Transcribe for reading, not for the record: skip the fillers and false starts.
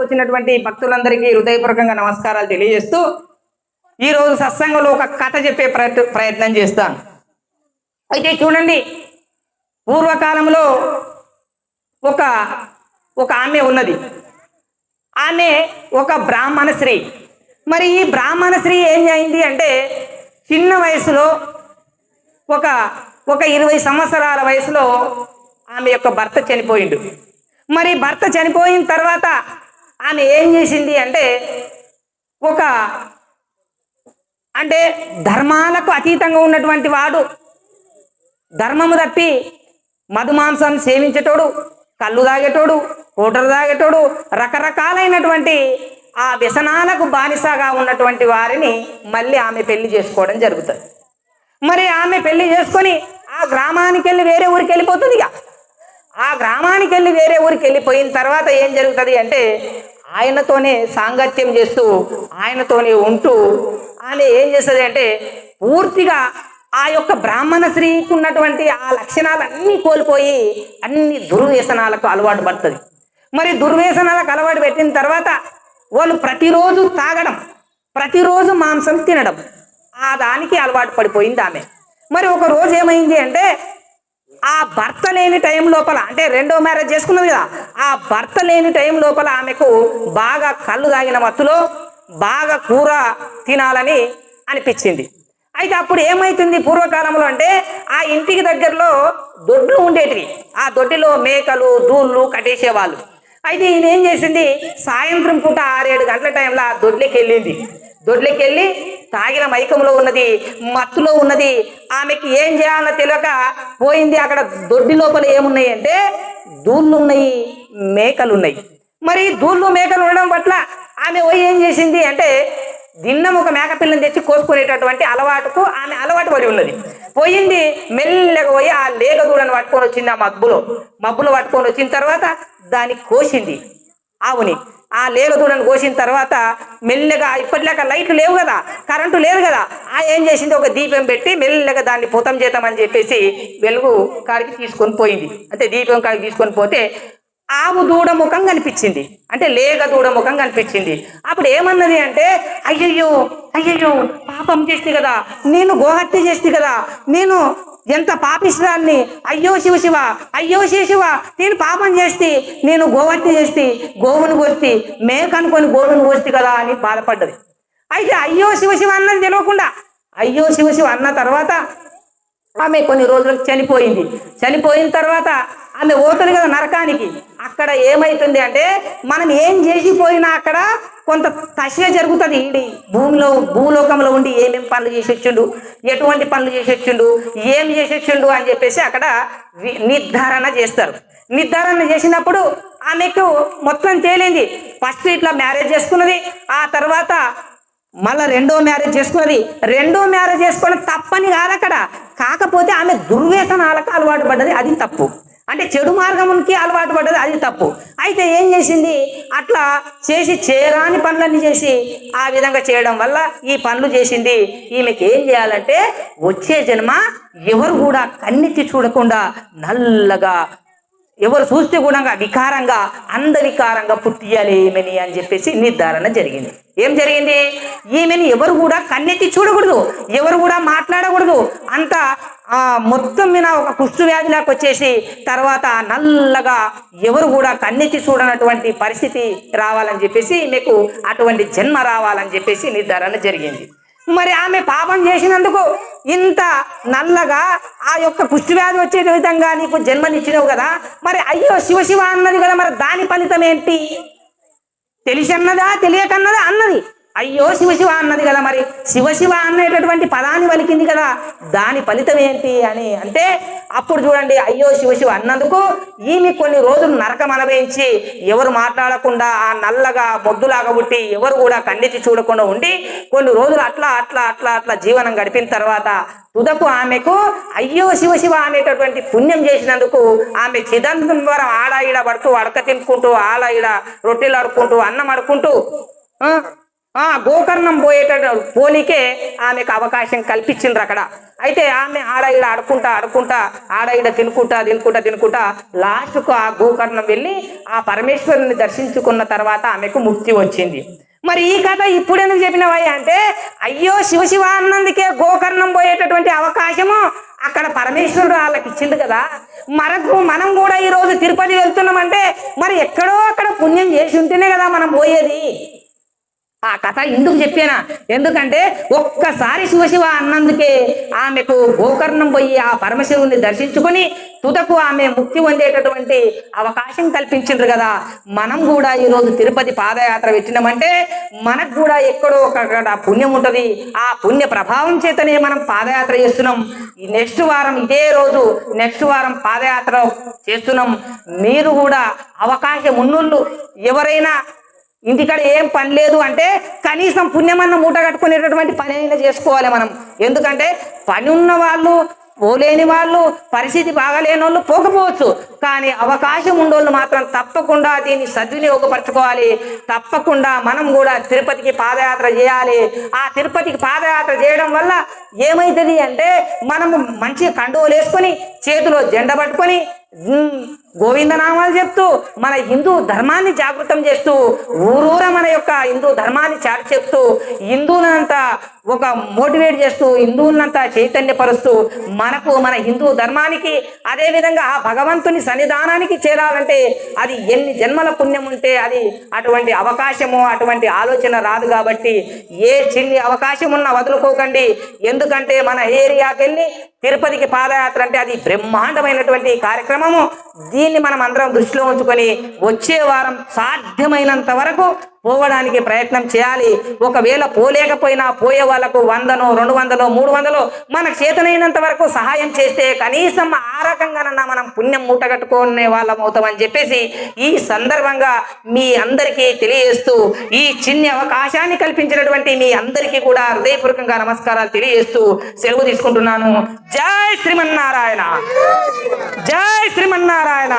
వచ్చినటువంటి భక్తులందరికీ హృదయపూర్వకంగా నమస్కారాలు తెలియజేస్తూ ఈరోజు సత్సంగంలో ఒక కథ చెప్పే ప్రయత్నం చేస్తాను. అయితే చూడండి, పూర్వకాలంలో ఒక ఆమె ఉన్నది. ఆమె ఒక బ్రాహ్మణ స్త్రీ. మరి ఈ బ్రాహ్మణ స్త్రీ ఏం అయింది అంటే, చిన్న వయసులో ఒక 20 సంవత్సరాల వయసులో ఆమె యొక్క భర్త చనిపోయిండు. మరి భర్త చనిపోయిన తర్వాత ఆమె ఏం చేసింది అంటే, అంటే ధర్మాలకు అతీతంగా ఉన్నటువంటి వాడు, ధర్మము తప్పి మధుమాంసం సేవించేటోడు, కళ్ళు తాగేటోడు, కోటలు తాగేటోడు, రకరకాలైనటువంటి ఆ వ్యసనాలకు బానిసగా ఉన్నటువంటి వారిని మళ్ళీ ఆమె పెళ్లి చేసుకోవడం జరుగుతుంది. మరి ఆమె పెళ్లి చేసుకొని ఆ గ్రామానికి వెళ్ళి వేరే ఊరికి వెళ్ళిపోతుంది. ఆ గ్రామానికి వెళ్ళి వేరే ఊరికి వెళ్ళిపోయిన తర్వాత ఏం జరుగుతుంది అంటే, ఆయనతోనే సాంగత్యం చేస్తూ ఆయనతోనే ఉంటూ ఆమె ఏం చేస్తుంది అంటే, పూర్తిగా ఆ యొక్క బ్రాహ్మణ స్త్రీకి ఉన్నటువంటి ఆ లక్షణాలన్నీ కోల్పోయి అన్ని దుర్వ్యసనాలకు అలవాటు పడుతుంది. మరి దుర్వ్యసనాలకు అలవాటు పెట్టిన తర్వాత వాళ్ళు ప్రతిరోజు తాగడం, ప్రతిరోజు మాంసం తినడం, ఆ దానికి అలవాటు పడిపోయింది ఆమె. మరి ఒక రోజు ఏమైంది అంటే, ఆ భర్త లేని టైం లోపల, అంటే రెండో మ్యారేజ్ చేసుకున్నది కదా, ఆ భర్త లేని టైం లోపల ఆమెకు బాగా కళ్ళు తాగిన మత్తులో బాగా కూర తినాలని అనిపించింది. అయితే అప్పుడు ఏమైతుంది, పూర్వకాలంలో అంటే ఆ ఇంటికి దగ్గరలో దొడ్లు ఉండేటివి. ఆ దొడ్డిలో మేకలు దూళ్ళు కట్టేసేవాళ్ళు. అయితే ఈయన ఏం చేసింది, సాయంత్రం పూట 6-7 గంటల టైంలో ఆ దొడ్లకి వెళ్ళింది. దొడ్లకి వెళ్ళి తాగిన మైకంలో ఉన్నది, మత్తులో ఉన్నది. ఆమెకి ఏం చేయాలో తెలియక పోయింది. అక్కడ దొడ్డి లోపల ఏమున్నాయి అంటే దూళ్ళు ఉన్నాయి, మేకలు ఉన్నాయి. మరి దూళ్ళు మేకలు ఉండడం పట్ల ఆమె పోయి ఏం చేసింది అంటే, దిన్నం ఒక మేకపిల్లని తెచ్చి కోసుకునేటటువంటి అలవాటుకు ఆమె అలవాటు పడి ఉన్నది. పోయింది, మెల్లగా పోయి ఆ లేగ దూడని పట్టుకొని వచ్చింది. ఆ మబ్బులో పట్టుకొని వచ్చిన తర్వాత దాన్ని కోసింది, ఆవుని. ఆ లేగ దూడని కోసిన తర్వాత మెల్లగా, ఇప్పటిలాగా లైట్లు లేవు కదా, కరెంటు లేదు కదా, ఆ ఏం చేసింది, ఒక దీపం పెట్టి మెల్లగా దాన్ని పుతం చేద్దామని చెప్పేసి వెలుగు కాడికి తీసుకొని పోయింది. అంటే దీపం కాడికి తీసుకొని పోతే ఆవు దూడ ముఖం కనిపించింది, అంటే లేగ దూడ ముఖం కనిపించింది. అప్పుడు ఏమన్నది అంటే, అయ్యయ్యో అయ్యయ్యో పాపం చేస్తే కదా, నేను గోహత్య చేస్తే కదా, నేను ఎంత పాపిష్టాన్ని, అయ్యో శివ అయ్యో శివ, నేను పాపం చేస్తే, నేను గోహత్య చేస్తే, గోవును కోస్తే, మేక అనుకొని గోవును కోస్తే కదా అని బాధపడ్డది. అయితే అయ్యో శివ అన్నది తెలియకుండా అయ్యో శివ అన్న తర్వాత ఆమె కొన్ని రోజులకు చనిపోయింది. చనిపోయిన తర్వాత ఆమె పోతుంది కదా నరకానికి. అక్కడ ఏమైతుంది అంటే, మనం ఏం చేసిపోయినా అక్కడ కొంత తశ జరుగుతుంది. ఈ భూలోకంలో ఉండి ఏమేమి పనులు చేసి వచ్చిండు, ఎటువంటి పనులు చేసి వచ్చిండు, ఏం చేసి వచ్చిండు అని చెప్పేసి అక్కడ నిర్ధారణ చేస్తారు. నిర్ధారణ చేసినప్పుడు ఆమెకు మొత్తం తేలింది. ఫస్ట్ ఇట్లా మ్యారేజ్ చేసుకున్నది, ఆ తర్వాత మళ్ళీ రెండో మ్యారేజ్ చేసుకున్నది. రెండో మ్యారేజ్ చేసుకోవడం తప్పని కాదు అక్కడ, కాకపోతే ఆమె దుర్వ్యసనాలకు అలవాటు పడ్డది, అది తప్పు. అంటే చెడు మార్గంకి అలవాటు పడ్డది, అది తప్పు. అయితే ఏం చేసింది, అట్లా చేసి చేరాని పనులన్నీ చేసి ఆ విధంగా చేయడం వల్ల ఈ పనులు చేసింది. ఈమెకి ఏం చేయాలంటే, వచ్చే జన్మ ఎవరు కూడా కన్నెత్తి చూడకుండా నల్లగా, ఎవరు చూస్తే కూడా వికారంగా, అందవికారంగా పుట్టియాలి ఈమెని అని చెప్పేసి నిర్ధారణ జరిగింది. ఏం జరిగింది, ఈమెని ఎవరు కూడా కన్నెత్తి చూడకూడదు, ఎవరు కూడా మాట్లాడకూడదు. అంతా మొత్తం మీద ఒక కుష్టు వ్యాధిలాగా వచ్చేసి తర్వాత నల్లగా ఎవరు కూడా కన్నెత్తి చూడనటువంటి పరిస్థితి రావాలని చెప్పేసి, మీకు అటువంటి జన్మ రావాలని చెప్పేసి నిర్ధారణ జరిగింది. మరి ఆమె పాపం చేసినందుకు ఇంత నల్లగా ఆ యొక్క కుష్టి వ్యాధి వచ్చే విధంగా నీకు జన్మనిచ్చినావు కదా, మరి అయ్యో శివ అన్నది కదా, మరి దాని ఫలితం ఏంటి, తెలిసి అన్నదా తెలియకన్నదా అన్నది. అయ్యో శివ అన్నది కదా, మరి శివ అనేటటువంటి పదాన్ని పలికింది కదా, దాని ఫలితం ఏంటి అని అంటే, అప్పుడు చూడండి, అయ్యో శివ అన్నందుకు ఈమె కొన్ని రోజులు నరకం అనుభవించి, ఎవరు మాట్లాడకుండా ఆ నల్లగా మొద్దులాగా పుట్టి ఎవరు కూడా కన్నెత్తి చూడకుండా ఉండి కొన్ని రోజులు అట్లా జీవనం గడిపిన తర్వాత తుదకు ఆమెకు అయ్యో శివ అనేటటువంటి పుణ్యం చేసినందుకు ఆమె చిదంబరం ఆడ ఈడ పడుతూ అడక తినుకుంటూ, ఆడ ఈడ రొట్టెలు అడుక్కుంటూ, అన్నం అడుక్కుంటూ గోకర్ణం పోనీకే ఆమెకు అవకాశం కల్పించిండ్రు అక్కడ. అయితే ఆమె ఆడ ఈడ ఆడుకుంటా ఆడ ఈడ తినుకుంటా లాస్ట్కు ఆ గోకర్ణం వెళ్ళి ఆ పరమేశ్వరుని దర్శించుకున్న తర్వాత ఆమెకు ముక్తి వచ్చింది. మరి ఈ కథ ఇప్పుడు ఎందుకు చెప్పినవా అంటే, అయ్యో శివ అన్నందుకే గోకర్ణం పోయేటటువంటి అవకాశము అక్కడ పరమేశ్వరుడు వాళ్ళకి ఇచ్చిండు కదా. మనం కూడా ఈరోజు తిరుపతి వెళ్తున్నామంటే మరి ఎక్కడో అక్కడ పుణ్యం చేసి ఉంటేనే కదా మనం పోయేది. ఆ కథ ఎందుకు చెప్పానా, ఎందుకంటే ఒక్కసారి శివ అన్నందుకే ఆమెకు గోకర్ణం పోయి ఆ పరమశివుని దర్శించుకొని తుదకు ఆమె ముక్తి పొందేటటువంటి అవకాశం కల్పించిండ్రు కదా. మనం కూడా ఈరోజు తిరుపతి పాదయాత్ర పెట్టినామంటే మనకు కూడా ఎక్కడో అక్కడ పుణ్యం ఉంటుంది. ఆ పుణ్య ప్రభావం చేతనే మనం పాదయాత్ర చేస్తున్నాం. నెక్స్ట్ వారం ఇదే రోజు నెక్స్ట్ వారం పాదయాత్ర చేస్తున్నాం. మీరు కూడా అవకాశం ఉన్నోళ్ళు ఎవరైనా ఇంటికాడ ఏం పని లేదు అంటే కనీసం పుణ్యమన్న మూట కట్టుకునేటటువంటి పని అయినా చేసుకోవాలి మనం. ఎందుకంటే పని ఉన్న వాళ్ళు పోలేని వాళ్ళు పరిస్థితి బాగాలేని వాళ్ళు పోకపోవచ్చు, కానీ అవకాశం ఉండోళ్ళు మాత్రం తప్పకుండా దీన్ని సద్వినియోగపరచుకోవాలి. తప్పకుండా మనం కూడా తిరుపతికి పాదయాత్ర చేయాలి. ఆ తిరుపతికి పాదయాత్ర చేయడం వల్ల ఏమవుతుంది అంటే మనము మంచి కండువలు వేసుకొని చేతిలో జెండ పట్టుకొని గోవిందనామాలు చెప్తూ మన హిందూ ధర్మాన్ని జాగృతం చేస్తూ ఊరూర మన యొక్క హిందూ ధర్మాన్ని చాటి చెప్తూ హిందువులంతా ఒక మోటివేట్ చేస్తూ హిందువులంతా చైతన్యపరుస్తూ మనకు మన హిందూ ధర్మానికి అదేవిధంగా ఆ భగవంతుని సన్నిధానానికి చేరాలంటే అది ఎన్ని జన్మల పుణ్యం ఉంటే అది అటువంటి అవకాశము అటువంటి ఆలోచన రాదు. కాబట్టి ఏ చిన్ని అవకాశం ఉన్నా వదులుకోకండి. ఎందుకంటే మన ఏరియాకి వెళ్ళి తిరుపతికి పాదయాత్ర అంటే అది బ్రహ్మాండమైనటువంటి కార్యక్రమము. దీన్ని మనం అందరం దృష్టిలో ఉంచుకొని వచ్చే వారం సాధ్యమైనంత వరకు పోవడానికి ప్రయత్నం చేయాలి. ఒకవేళ పోలేకపోయినా పోయే వాళ్ళకు 100, 200, 300 మనకు చేతనైనంత వరకు సహాయం చేస్తే కనీసం ఆ రకంగానన్నా మనం పుణ్యం మూటగట్టుకునే వాళ్ళం అవుతామని చెప్పేసి ఈ సందర్భంగా మీ అందరికీ తెలియజేస్తూ ఈ చిన్ని అవకాశాన్ని కల్పించినటువంటి మీ అందరికీ కూడా హృదయపూర్వకంగా నమస్కారాలు తెలియజేస్తూ సెలవు తీసుకుంటున్నాను. జై శ్రీమన్నారాయణ, జై శ్రీమన్నారాయణ.